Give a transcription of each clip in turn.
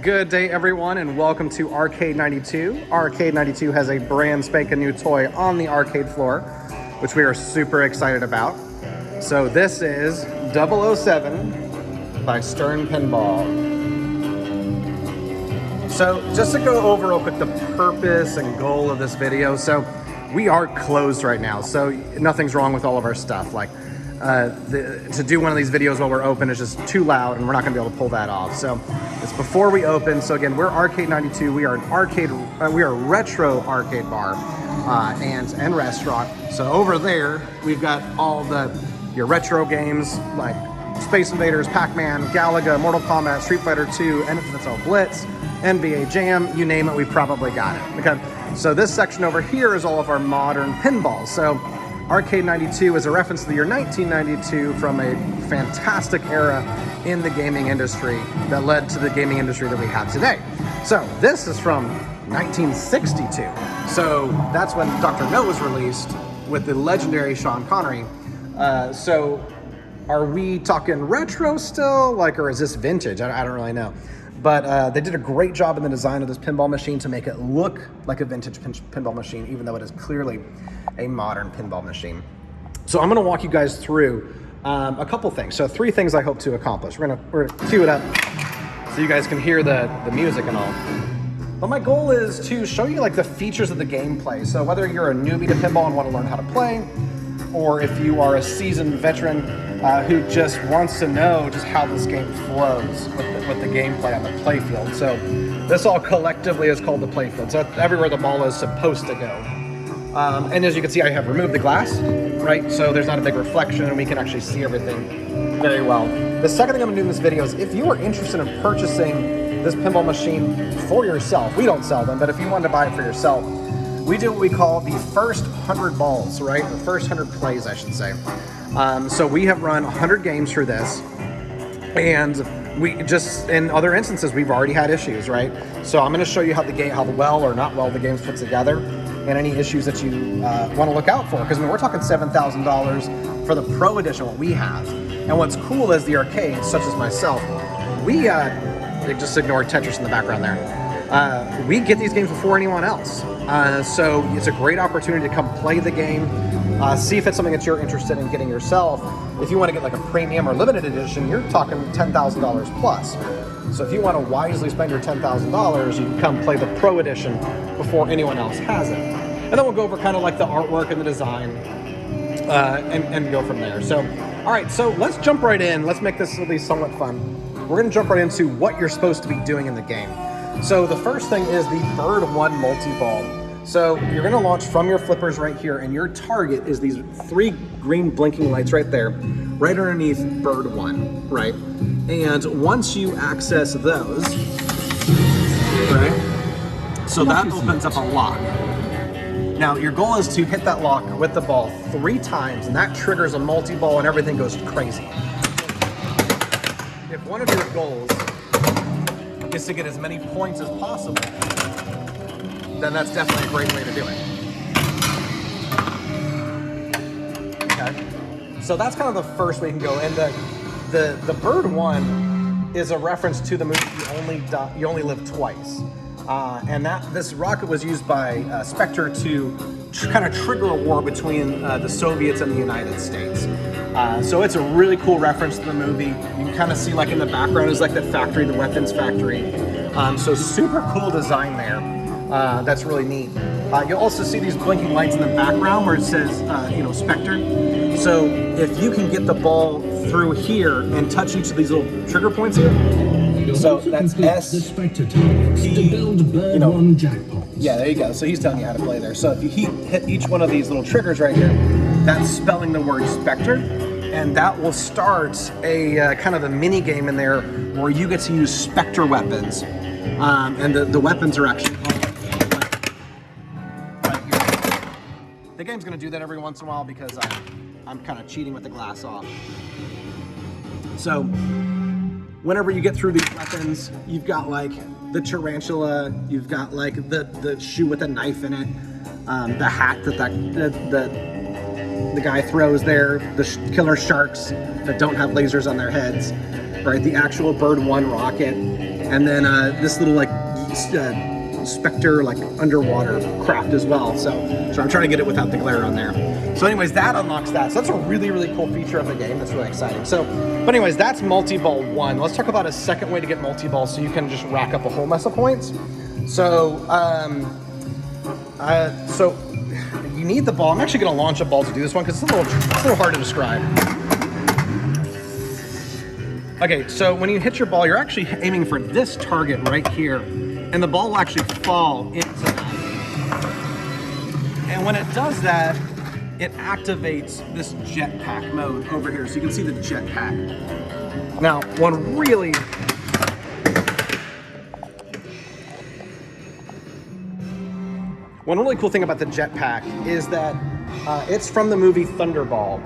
Good day, everyone, and welcome to Arcade 92. Arcade 92 has a brand spanking new toy on the arcade floor, which we are super excited about. So this is 007 by Stern Pinball. So just to go over real quick the purpose and goal of this video. So we are closed right now, so nothing's wrong with all of our stuff. Like to do one of these videos while we're open is just too loud, and we're not going to be able to pull that off. So it's before we open. So again, we're Arcade 92. We are an arcade. We are a retro arcade bar and restaurant. So over there, we've got all your retro games like Space Invaders, Pac-Man, Galaga, Mortal Kombat, Street Fighter 2, NFL Blitz, NBA Jam. You name it, we probably got it. Okay. So this section over here is all of our modern pinballs. So Arcade 92 is a reference to the year 1992 from a fantastic era in the gaming industry that led to the gaming industry that we have today. So this is from 1962. So that's when Dr. No was released with the legendary Sean Connery. So are we talking retro still, or is this vintage? I don't really know. But they did a great job in the design of this pinball machine to make it look like a vintage pinball machine, even though it is clearly a modern pinball machine. So I'm going to walk you guys through a couple things. So 3 things I hope to accomplish. We're gonna cue it up so you guys can hear the music and all. But my goal is to show you the features of the gameplay. So whether you're a newbie to pinball and want to learn how to play, or if you are a seasoned veteran who just wants to know just how this game flows with the gameplay on the playfield. So this all collectively is called the playfield. So that's everywhere the ball is supposed to go. And as you can see, I have removed the glass, right? So there's not a big reflection and we can actually see everything very well. The second thing I'm gonna do in this video is if you are interested in purchasing this pinball machine for yourself, we don't sell them, but if you want to buy it for yourself, we do what we call the first 100 balls, right? The first 100 plays, I should say. So we have run 100 games through this, and we just, in other instances, we've already had issues, right? So I'm gonna show you how well or not well the game's put together, and any issues that you wanna look out for. Because we're talking $7,000 for the Pro Edition, what we have. And what's cool is the arcades, such as myself, we just ignore Tetris in the background there. We get these games before anyone else. So it's a great opportunity to come play the game, see if it's something that you're interested in getting yourself. If you want to get a premium or limited edition, you're talking $10,000 plus. So if you want to wisely spend your $10,000, you can come play the Pro Edition before anyone else has it. And then we'll go over kind of the artwork and the design and go from there. So, all right, so let's jump right in. Let's make this at least somewhat fun. We're going to jump right into what you're supposed to be doing in the game. So the first thing is the Bird 1 multi-ball. So you're gonna launch from your flippers right here, and your target is these 3 green blinking lights right there, right underneath Bird 1, right? And once you access those, right? So that opens up a lock. Now your goal is to hit that lock with the ball 3 times, and that triggers a multi-ball and everything goes crazy. If one of your goals is to get as many points as possible, then that's definitely a great way to do it. Okay, so that's kind of the first way you can go. And the Bird 1 is a reference to the movie You Only Live Twice, and this rocket was used by Spectre to kind of trigger a war between the Soviets and the United States. So it's a really cool reference to the movie. You can kind of see in the background is the factory, the weapons factory. So super cool design there. That's really neat. You'll also see these blinking lights in the background where it says, Spectre. So if you can get the ball through here and touch each of these little trigger points here. So that's S, P, yeah, there you go. So he's telling you how to play there. So if you hit each one of these little triggers right here, that's spelling the word Spectre. And that will start a kind of a mini game in there where you get to use Spectre weapons. And the weapons are actually right here. The game's gonna do that every once in a while because I'm kind of cheating with the glass off. So whenever you get through these weapons, you've got the tarantula, you've got the shoe with a knife in it, the hat that the guy throws there, the killer sharks that don't have lasers on their heads, right? The actual Bird 1 rocket, and then this little like Spectre like underwater craft as well. So I'm trying to get it without the glare on there. So anyways, that unlocks that. So that's a really, really cool feature of the game. That's really exciting. So, but anyways, that's multi-ball 1. Let's talk about a second way to get multi-ball so you can just rack up a whole mess of points. So, so you need the ball. I'm actually going to launch a ball to do this one because it's a little hard to describe. Okay, so when you hit your ball, you're actually aiming for this target right here, and the ball will actually fall into that. And when it does that, it activates this jetpack mode over here. So you can see the jetpack. Now, one really cool thing about the jetpack is that it's from the movie Thunderball.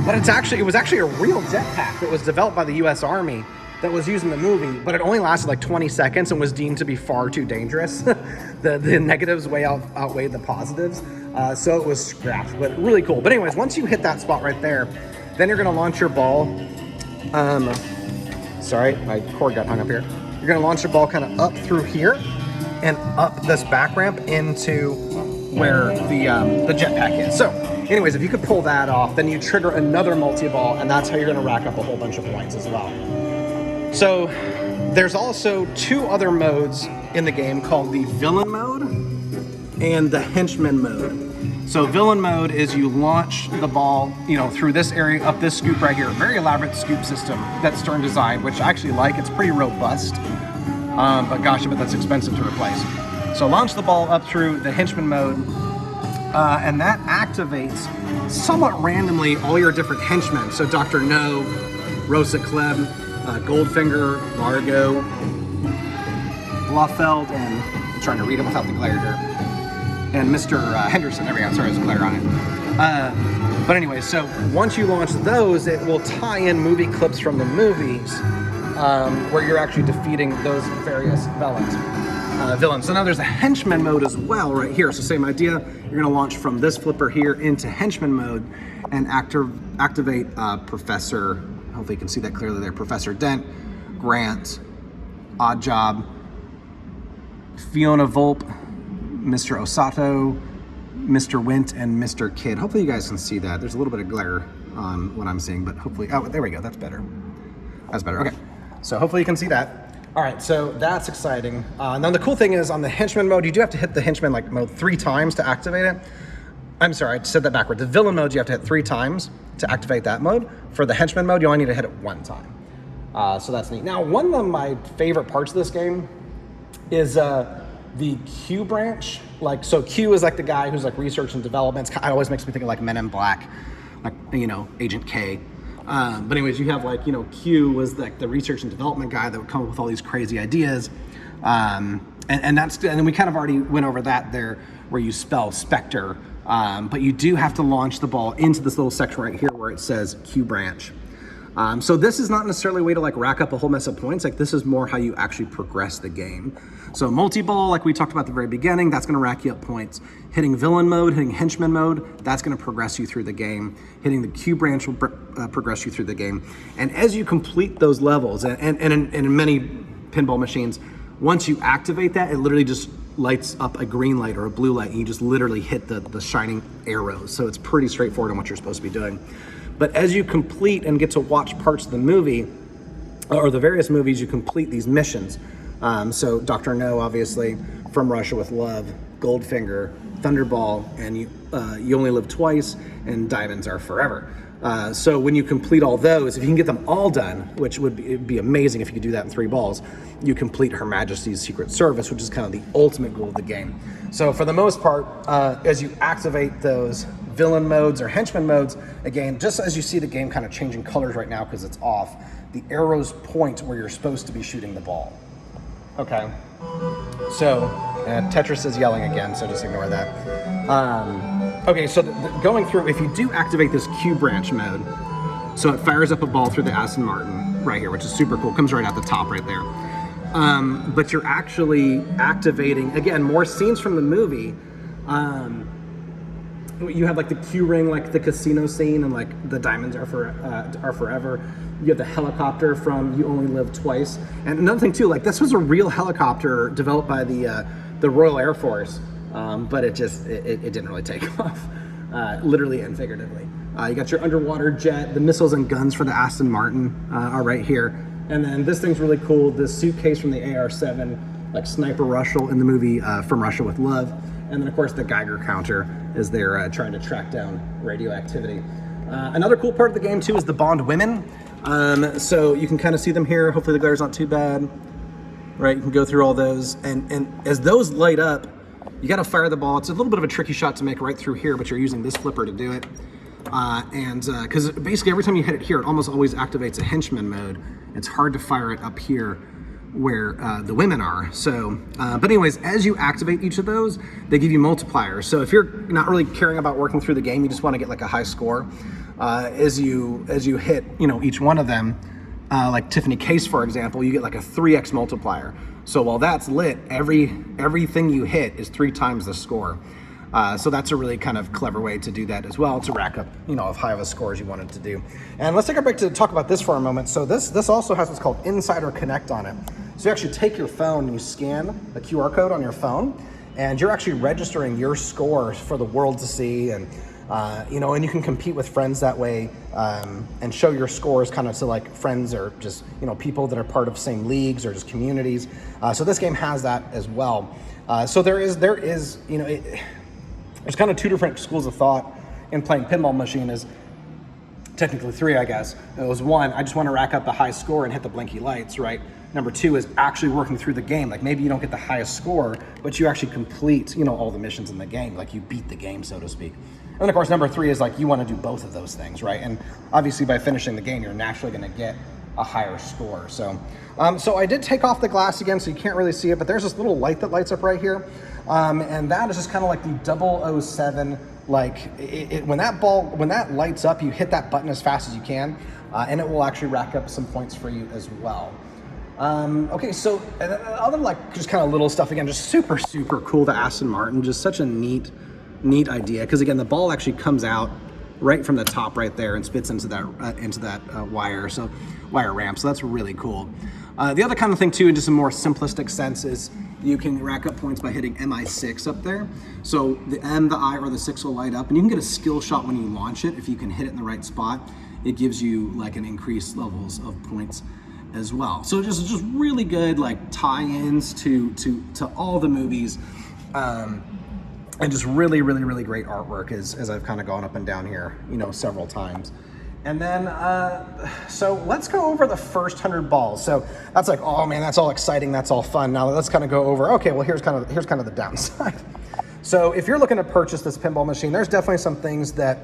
But it was actually a real jetpack that was developed by the US Army that was used in the movie, but it only lasted like 20 seconds and was deemed to be far too dangerous. the negatives outweighed the positives. So it was scrapped, but really cool. But anyways, once you hit that spot right there, then you're gonna launch your ball. Sorry, my cord got hung up here. You're gonna launch your ball kind of up through here and up this back ramp into where the jetpack is. So anyways, if you could pull that off, then you trigger another multi-ball, and that's how you're gonna rack up a whole bunch of points as well. So there's also 2 other modes in the game called the villain mode and the henchman mode. So villain mode is you launch the ball, through this area, up this scoop right here. Very elaborate scoop system that Stern designed, which I actually like. It's pretty robust, but gosh, I bet that's expensive to replace. So launch the ball up through the henchman mode, and that activates somewhat randomly all your different henchmen. So Dr. No, Rosa Klebb, Goldfinger, Largo, Blofeld, and I'm trying to read it without the glare here, and Mr. Henderson. There we go. Sorry, there's a glare on it. But anyway, so once you launch those, it will tie in movie clips from the movies where you're actually defeating those various villains. So now there's a henchman mode as well right here. So same idea. You're going to launch from this flipper here into henchman mode and activate Professor. Hopefully you can see that clearly there. Professor Dent, Grant, Oddjob, Fiona Volpe, Mr. Osato, Mr. Wint, and Mr. Kidd. Hopefully you guys can see that. There's a little bit of glare on what I'm seeing, but hopefully, oh, there we go. That's better. That's better. Okay. So hopefully you can see that. All right, so that's exciting. Now the cool thing is on the henchman mode, you do have to hit the henchman mode 3 times to activate it. I'm sorry, I said that backward. The villain mode, you have to hit 3 times to activate that mode. For the henchman mode, you only need to hit it 1 time. So that's neat. Now, one of my favorite parts of this game is the Q branch. So Q is like the guy who's like research and development. It always makes me think of like Men in Black, like, Agent K. But anyways, you have Q was like the research and development guy that would come up with all these crazy ideas. And then we kind of already went over that there where you spell Spectre. But you do have to launch the ball into this little section right here where it says Q branch. So this is not necessarily a way to rack up a whole mess of points. This is more how you actually progress the game. So multi-ball, like we talked about at the very beginning, that's gonna rack you up points. Hitting villain mode, hitting henchman mode, that's gonna progress you through the game. Hitting the Q branch will progress you through the game. And as you complete those levels, and in many pinball machines, once you activate that, it literally just lights up a green light or a blue light, and you just literally hit the shining arrows. So it's pretty straightforward on what you're supposed to be doing. But as you complete and get to watch parts of the movie, or the various movies, you complete these missions. So Dr. No, obviously, From Russia with Love, Goldfinger, Thunderball, and You Only Live Twice, and Diamonds Are Forever. So when you complete all those, if you can get them all done, which would be amazing if you could do that in 3 balls, you complete Her Majesty's Secret Service, which is kind of the ultimate goal of the game. So for the most part, as you activate those villain modes or henchman modes, again, just as you see the game kind of changing colors right now because it's off, the arrows point where you're supposed to be shooting the ball. Okay, so Tetris is yelling again, so just ignore that. Okay, so going through, if you do activate this Q branch mode, so it fires up a ball through the Aston Martin right here, which is super cool, comes right at the top right there. But you're actually activating, again, more scenes from the movie, you have like the Q ring, like the casino scene, and like the diamonds are forever. You have the helicopter from You Only Live Twice. And another thing too, like this was a real helicopter developed by the Royal Air Force, but it didn't really take off, literally and figuratively. You got your underwater jet, the missiles and guns for the Aston Martin are right here. And then this thing's really cool, the suitcase from the AR-7, like Sniper Russell in the movie From Russia with Love. And then of course the Geiger counter is there trying to track down radioactivity. Another cool part of the game too is the Bond women. So you can kind of see them here. Hopefully the glare is not too bad. Right, you can go through all those. And as those light up, you gotta fire the ball. It's a little bit of a tricky shot to make right through here, but you're using this flipper to do it. Because basically every time you hit it here, it almost always activates a henchman mode. It's hard to fire it up here where the women are. So, but anyways, as you activate each of those, they give you multipliers. So if you're not really caring about working through the game, you just want to get like a high score, as you hit, each one of them, like Tiffany Case, for example, you get like a 3x multiplier. So while that's lit, everything you hit is 3 times the score. So that's a really kind of clever way to do that as well, to rack up, as high of a score as you wanted to do. And let's take a break to talk about this for a moment. So this also has what's called Insider Connect on it. So you actually take your phone and you scan the QR code on your phone, and you're actually registering your score for the world to see, and and you can compete with friends that way, and show your scores kind of to like friends or just people that are part of same leagues or just communities. So this game has that as well. So there's kind of 2 different schools of thought in playing Pinball Machine. Is technically 3, I guess. It was 1, I just want to rack up the high score and hit the blinky lights, right? Number 2 is actually working through the game. Like maybe you don't get the highest score, but you actually complete, all the missions in the game. Like you beat the game, so to speak. And then of course, number 3 is like you want to do both of those things, right? And obviously by finishing the game, you're naturally going to get a higher score. So, so I did take off the glass again, so you can't really see it, but there's this little light that lights up right here. And that is just kind of like the 007, like when that lights up, you hit that button as fast as you can, and it will actually rack up some points for you as well. Okay, so and then other like just kind of little stuff again, just super, super cool. The Aston Martin, just such a neat idea. Because again, the ball actually comes out right from the top right there and spits into that wire ramp. So that's really cool. The other kind of thing too, in just a more simplistic sense, is you can rack up points by hitting MI6 up there. So the M, the I, or the 6 will light up, and you can get a skill shot when you launch it. If you can hit it in the right spot, it gives you like an increased levels of points as well. So just really good like tie-ins to all the movies, and just really great artwork as I've kind of gone up and down here, several times. And then, so let's go over the first 100 balls. So that's like, oh man, that's all exciting, that's all fun. Now let's kind of go over, okay, well here's kind of the downside. So if you're looking to purchase this pinball machine, there's definitely some things that,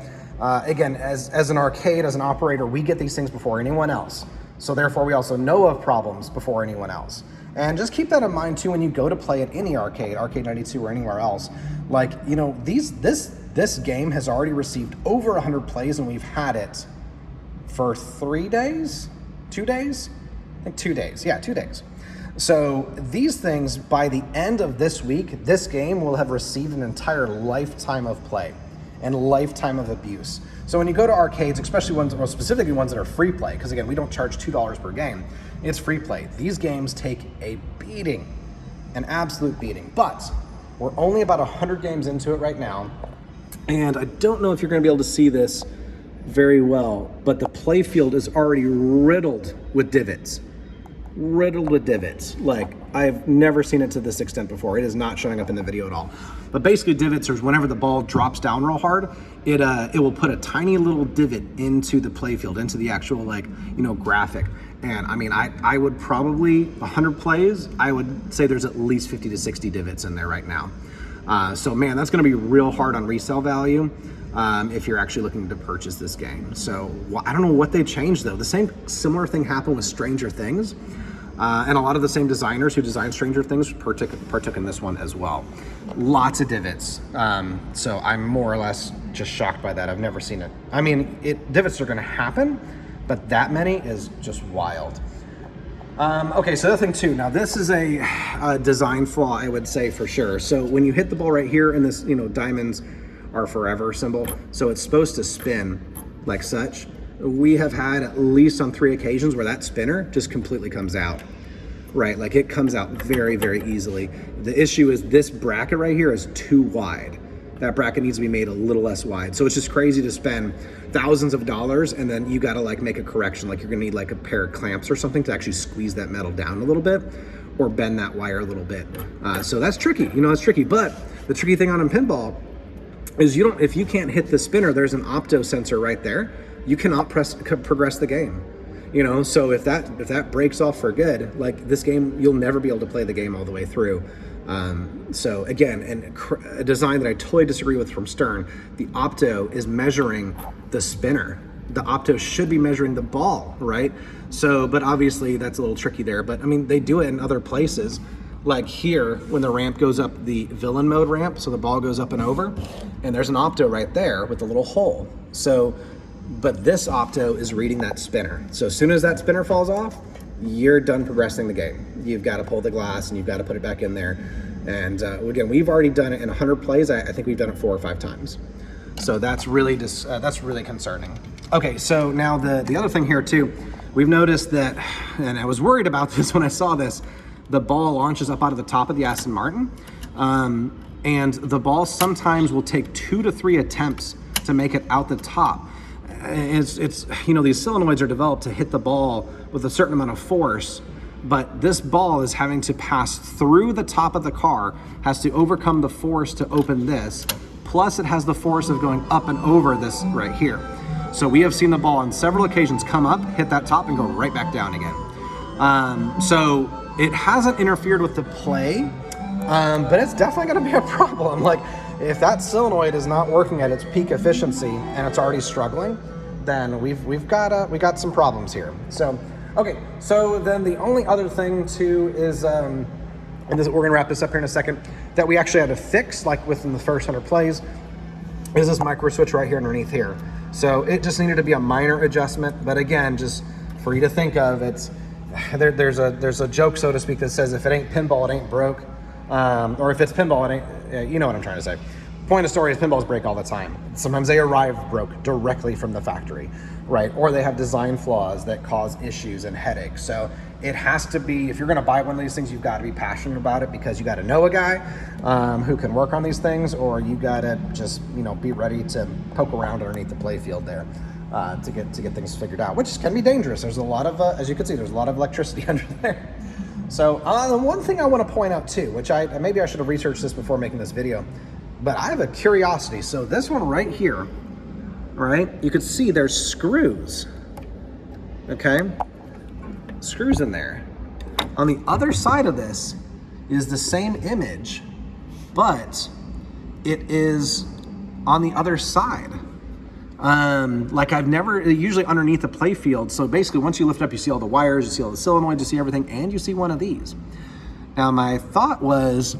again, as an arcade, as an operator, we get these things before anyone else. So therefore we also know of problems before anyone else. And just keep that in mind too when you go to play at any arcade, Arcade 92 or anywhere else. Like, this game has already received over 100 plays, and we've had it for 3 days? 2 days? I think 2 days. Yeah, 2 days. So these things, by the end of this week, this game will have received an entire lifetime of play and lifetime of abuse. So when you go to arcades, especially ones, well, specifically ones that are free play, because again, we don't charge $2 per game, it's free play. These games take a beating, an absolute beating. But we're only about 100 games into it right now, and I don't know if you're gonna be able to see this very well, but the play field is already riddled with divots. Like, I've never seen it to this extent before. It is not showing up in the video at all. But basically divots are whenever the ball drops down real hard, it will put a tiny little divot into the play field, into the actual graphic. And I mean, I would probably, 100 plays, I would say there's at least 50 to 60 divots in there right now. So man, that's gonna be real hard on resale value if you're actually looking to purchase this game. So I don't know what they changed though. The similar thing happened with Stranger Things. And a lot of the same designers who designed Stranger Things partook in this one as well. Lots of divots. So I'm more or less just shocked by that. I've never seen it. I mean, divots are gonna happen, but that many is just wild. Okay, so the other thing too, now this is a design flaw, I would say for sure. So when you hit the ball right here and this, diamonds our forever symbol. So it's supposed to spin like such. We have had at least on 3 occasions where that spinner just completely comes out, right? Like it comes out very, very easily. The issue is this bracket right here is too wide. That bracket needs to be made a little less wide. So it's just crazy to spend thousands of dollars and then you gotta like make a correction. Like you're gonna need like a pair of clamps or something to actually squeeze that metal down a little bit or bend that wire a little bit. So that's tricky, you know, it's tricky. But the tricky thing on pinball is if you can't hit the spinner, there's an opto sensor right there. You cannot progress the game. You know, so if that breaks off for good, like this game, you'll never be able to play the game all the way through. So again, a design that I totally disagree with from Stern, the opto is measuring the spinner. The opto should be measuring the ball, right? So, but obviously that's a little tricky there, but I mean, they do it in other places. Like here, when the ramp goes up, the villain mode ramp, so the ball goes up and over, and there's an opto right there with a little hole. So, but this opto is reading that spinner. So as soon as that spinner falls off, you're done progressing the game. You've got to pull the glass and you've got to put it back in there. And again, we've already done it in 100 plays. I think we've done it 4 or 5 times. So that's really that's really concerning. Okay, so now the other thing here too, we've noticed that, and I was worried about this when I saw this, the ball launches up out of the top of the Aston Martin, and the ball sometimes will take 2 to 3 attempts to make it out the top. It's you know, these solenoids are developed to hit the ball with a certain amount of force, but this ball is having to pass through the top of the car, has to overcome the force to open this, plus it has the force of going up and over this right here. So we have seen the ball on several occasions come up, hit that top, and go right back down again. So it hasn't interfered with the play, but it's definitely going to be a problem. Like if that solenoid is not working at its peak efficiency and it's already struggling, then we got some problems here. So okay, so then the only other thing too is, and we're gonna wrap this up here in a second, that we actually had to fix, like within the first 100 plays, is this micro switch right here underneath here. So it just needed to be a minor adjustment, but again, just for you to think of, it's there's a joke, so to speak, that says if it ain't pinball, it ain't broke, or if it's pinball, it ain't. You know what I'm trying to say. Point of story is pinballs break all the time. Sometimes they arrive broke directly from the factory, right? Or they have design flaws that cause issues and headaches. So it has to be, if you're gonna buy one of these things, you've gotta be passionate about it because you gotta know a guy who can work on these things, or you gotta just, you know, be ready to poke around underneath the play field there to get things figured out, which can be dangerous. There's a lot of, as you can see, there's a lot of electricity under there. So the one thing I wanna point out too, which maybe I should have researched this before making this video, but I have a curiosity. So this one right here, right? You could see there's screws, okay? Screws in there. On the other side of this is the same image, but it is on the other side. Like usually underneath the play field. So basically once you lift it up, you see all the wires, you see all the solenoids, you see everything, and you see one of these. Now my thought was,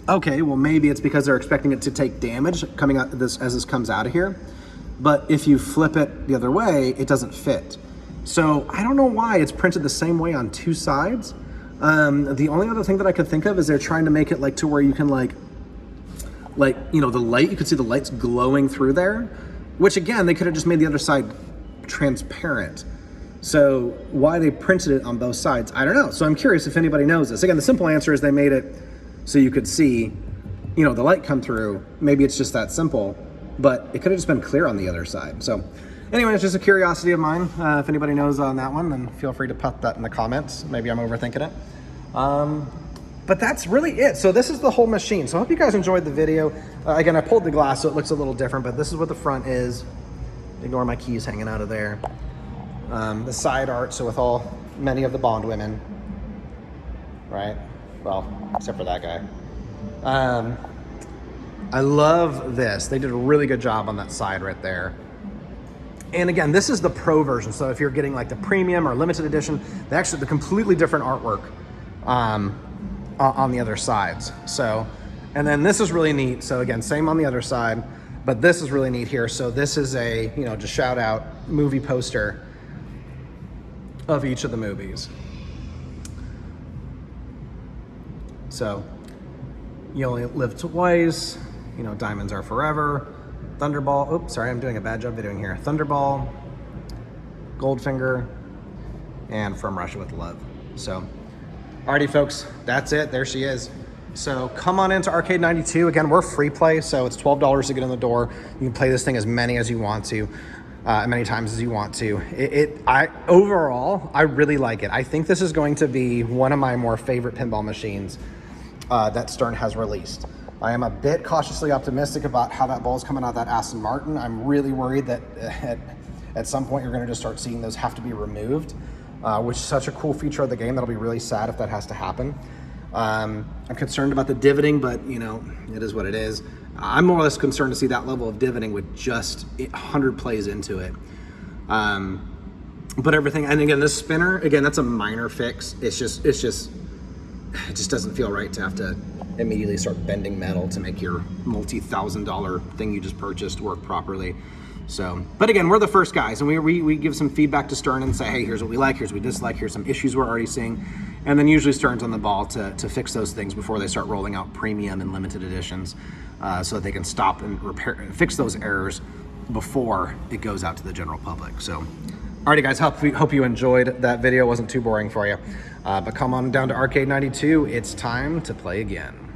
okay, well maybe it's because they're expecting it to take damage coming out as this comes out of here. But if you flip it the other way, it doesn't fit. So I don't know why it's printed the same way on 2 sides. The only other thing that I could think of is they're trying to make it like to where you can like, you know, the light, you could see the lights glowing through there, which again, they could have just made the other side transparent. So why they printed it on both sides, I don't know. So I'm curious if anybody knows this. Again, the simple answer is they made it so you could see, you know, the light come through. Maybe it's just that simple, but it could have just been clear on the other side. So anyway, it's just a curiosity of mine. If anybody knows on that one, then feel free to put that in the comments. Maybe I'm overthinking it. But that's really it. So this is the whole machine. So I hope you guys enjoyed the video. Again, I pulled the glass so it looks a little different, but this is what the front is. Ignore my keys hanging out of there. The side art, so with many of the Bond women, right? Well, except for that guy. I love this. They did a really good job on that side right there. And again, this is the pro version. So if you're getting like the premium or limited edition, they actually the completely different artwork on the other sides. So, and then this is really neat. So again, same on the other side, but this is really neat here. So this is a, you know, just shout out movie poster of each of the movies. So you only live twice, you know, diamonds are forever. Thunderball, oops, sorry, I'm doing a bad job videoing here. Thunderball, Goldfinger, and From Russia with Love. So, alrighty folks, that's it, there she is. So come on into Arcade 92. Again, we're free play, so it's $12 to get in the door. You can play this thing as many as you want to, many times as you want to. Overall, I really like it. I think this is going to be one of my more favorite pinball machines that Stern has released. I am a bit cautiously optimistic about how that ball's coming out of that Aston Martin. I'm really worried that at some point you're gonna just start seeing those have to be removed, which is such a cool feature of the game. That'll be really sad if that has to happen. I'm concerned about the divoting, but you know, it is what it is. I'm more or less concerned to see that level of divoting with just 100 plays into it. But everything, and again, this spinner, again, that's a minor fix. It just doesn't feel right to have to immediately start bending metal to make your multi-$1,000 thing you just purchased work properly. So, but again, we're the first guys, and we give some feedback to Stern and say, hey, here's what we like, here's what we dislike, here's some issues we're already seeing. And then usually Stern's on the ball to fix those things before they start rolling out premium and limited editions, so that they can stop and fix those errors before it goes out to the general public. So, alrighty guys, hope you enjoyed that video. It wasn't too boring for you. But come on down to Arcade 92. It's time to play again.